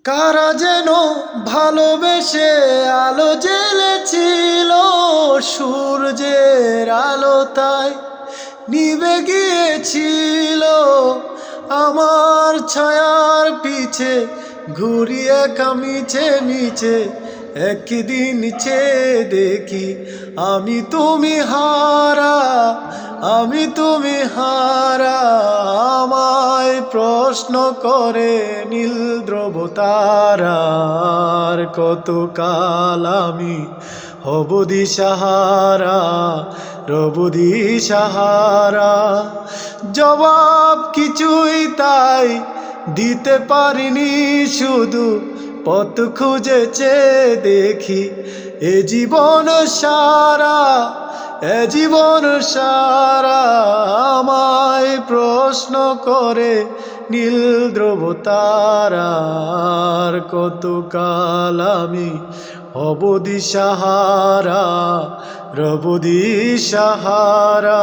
কারা যেন ভালোবেসে আলো জ্বেলেছিল, সূর্যের আলো তাই নিভে গিয়েছিল। আমার ছায়ার পিছে ঘুরিয়ে কামিছে মিছে, একদিন চেয়ে দেখি আমি তুমি হারা, আমি তুমি হারা। আমায় প্রশ্ন করে নীল ধ্রুব তারার, কতকাল আমি হব দিশাহারা, রব দিশাহারা। জবাব কিছুই তাই দিতে পারিনি, শুধু পথ খুঁজেছে দেখি এ জীবন সারা, এ জীবন সারা। আমায় প্রশ্ন করে নীল ধ্রুব তারার, কতকাল আমি হব দিশাহারা, রব দিশাহারা।